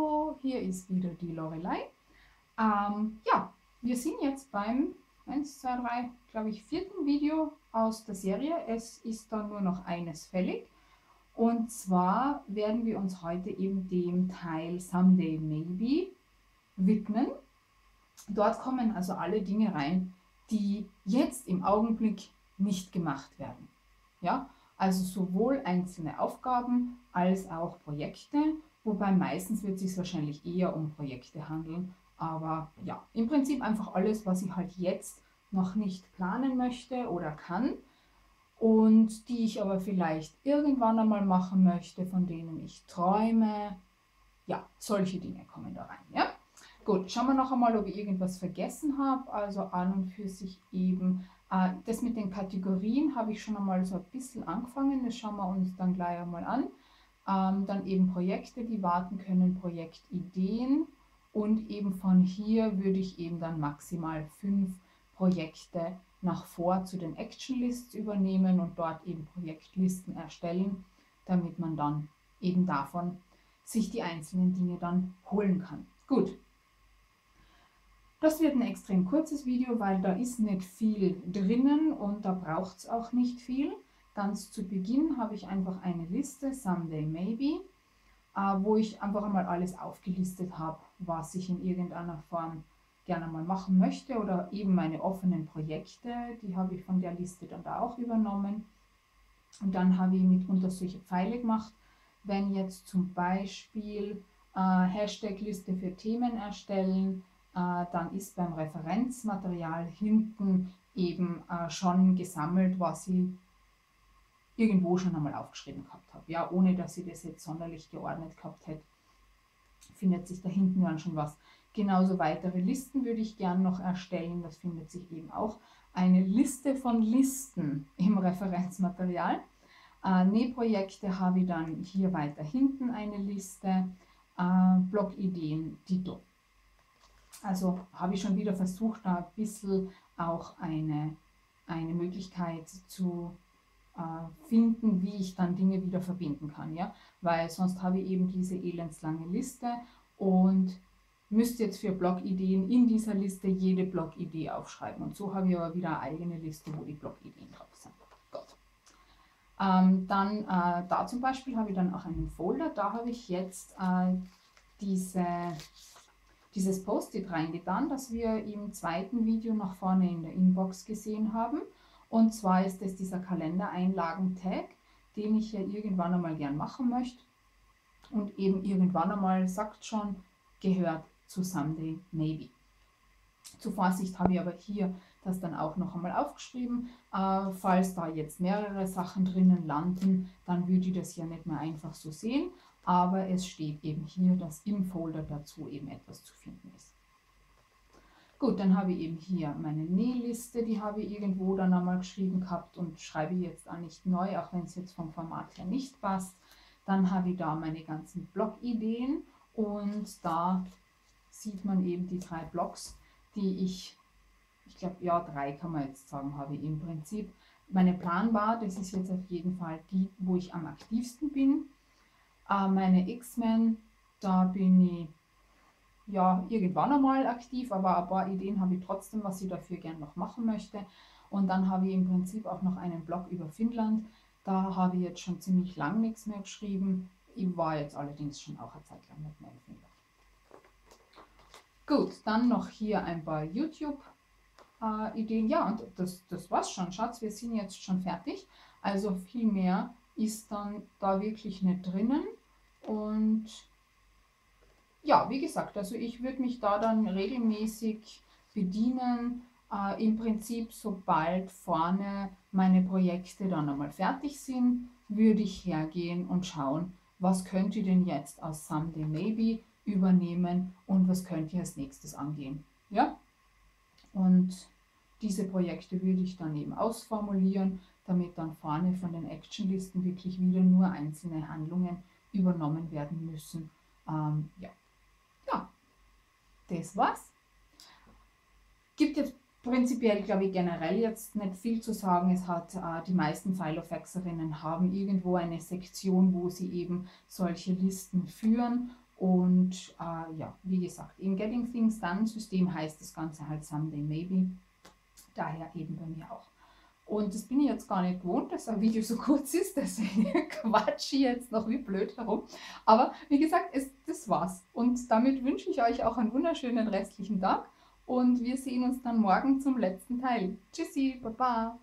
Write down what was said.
Hallo, hier ist wieder die Lorelei. Ja, wir sind jetzt beim 1, 2, 3, glaube ich, 4. Video aus der Serie. Es ist dann nur noch eines fällig. Und zwar werden wir uns heute eben dem Teil Someday Maybe widmen. Dort kommen also alle Dinge rein, die jetzt im Augenblick nicht gemacht werden. Ja, also sowohl einzelne Aufgaben als auch Projekte, wobei meistens wird es sich wahrscheinlich eher um Projekte handeln. Aber ja, im Prinzip einfach alles, was ich halt jetzt noch nicht planen möchte oder kann und die ich aber vielleicht irgendwann einmal machen möchte, von denen ich träume. Ja, solche Dinge kommen da rein. Ja? Gut, schauen wir noch einmal, ob ich irgendwas vergessen habe. Also an und für sich eben, das mit den Kategorien habe ich schon einmal so ein bisschen angefangen. Das schauen wir uns dann gleich einmal an. Dann eben Projekte, die warten können, Projektideen. Und eben von hier würde ich eben dann maximal 5 Projekte nach vor zu den Actionlists übernehmen und dort eben Projektlisten erstellen, damit man dann eben davon sich die einzelnen Dinge dann holen kann. Gut. Das wird ein extrem kurzes Video, weil da ist nicht viel drinnen und da braucht es auch nicht viel. Ganz zu Beginn habe ich einfach eine Liste, Someday Maybe, wo ich einfach einmal alles aufgelistet habe, was ich in irgendeiner Form gerne mal machen möchte oder eben meine offenen Projekte, die habe ich von der Liste dann da auch übernommen. Und dann habe ich mitunter solche Pfeile gemacht, wenn jetzt zum Beispiel Hashtag-Liste für Themen erstellen, dann ist beim Referenzmaterial hinten eben schon gesammelt, was ich irgendwo schon einmal aufgeschrieben gehabt habe. Ja, ohne dass ich das jetzt sonderlich geordnet gehabt hätte, findet sich da hinten dann schon was. Genauso weitere Listen würde ich gern noch erstellen. Das findet sich eben auch eine Liste von Listen im Referenzmaterial. Nähprojekte habe ich dann hier weiter hinten eine Liste. Blogideen, Dito. Also habe ich schon wieder versucht, da ein bisschen auch eine Möglichkeit zu finden, wie ich dann Dinge wieder verbinden kann. Ja? Weil sonst habe ich eben diese elendslange Liste und müsste jetzt für Blogideen in dieser Liste jede Blogidee aufschreiben. Und so habe ich aber wieder eine eigene Liste, wo die Blogideen drauf sind. Gut. Dann da zum Beispiel habe ich dann auch einen Folder. Da habe ich jetzt dieses Post-it reingetan, das wir im 2. Video nach vorne in der Inbox gesehen haben. Und zwar ist es dieser Kalendereinlagen-Tag, den ich ja irgendwann einmal gern machen möchte. Und eben irgendwann einmal, sagt schon, gehört zu Someday Maybe. Zur Vorsicht habe ich aber hier das dann auch noch einmal aufgeschrieben. Falls da jetzt mehrere Sachen drinnen landen, dann würde ich das ja nicht mehr einfach so sehen. Aber es steht eben hier, dass im Folder dazu eben etwas zu finden ist. Gut, dann habe ich eben hier meine Nähliste, die habe ich irgendwo dann einmal geschrieben gehabt und schreibe jetzt auch nicht neu, auch wenn es jetzt vom Format her nicht passt. Dann habe ich da meine ganzen Blogideen und da sieht man eben die 3 Blogs, die ich glaube, ja, 3 kann man jetzt sagen, habe ich im Prinzip. Meine Planbar, das ist jetzt auf jeden Fall die, wo ich am aktivsten bin. Meine X-Men, da bin ich ja irgendwann einmal aktiv, aber ein paar Ideen habe ich trotzdem, was ich dafür gern noch machen möchte. Und dann habe ich im Prinzip auch noch einen Blog über Finnland. Da habe ich jetzt schon ziemlich lang nichts mehr geschrieben. Ich war jetzt allerdings schon auch eine Zeit lang nicht mehr in Finnland. Gut, dann noch hier ein paar YouTube-Ideen. Ja, und das war's schon. Schatz, wir sind jetzt schon fertig. Also viel mehr ist dann da wirklich nicht drinnen. Und ja, wie gesagt, also ich würde mich da dann regelmäßig bedienen. Im Prinzip, sobald vorne meine Projekte dann einmal fertig sind, würde ich hergehen und schauen, was könnt ihr denn jetzt aus Someday Maybe übernehmen und was könnt ihr als nächstes angehen. Ja? Und diese Projekte würde ich dann eben ausformulieren, damit dann vorne von den Actionlisten wirklich wieder nur einzelne Handlungen übernommen werden müssen. Ja, das war's. Gibt jetzt prinzipiell, glaube ich, generell jetzt nicht viel zu sagen. Es hat die meisten Filofaxerinnen haben irgendwo eine Sektion, wo sie eben solche Listen führen Und ja, wie gesagt, im Getting Things Done System heißt das Ganze halt Someday Maybe. Daher eben bei mir auch. Und das bin ich jetzt gar nicht gewohnt, dass ein Video so kurz ist, deswegen quatsche ich jetzt noch wie blöd herum. Aber wie gesagt, das war's. Und damit wünsche ich euch auch einen wunderschönen restlichen Tag und wir sehen uns dann morgen zum letzten Teil. Tschüssi, Baba!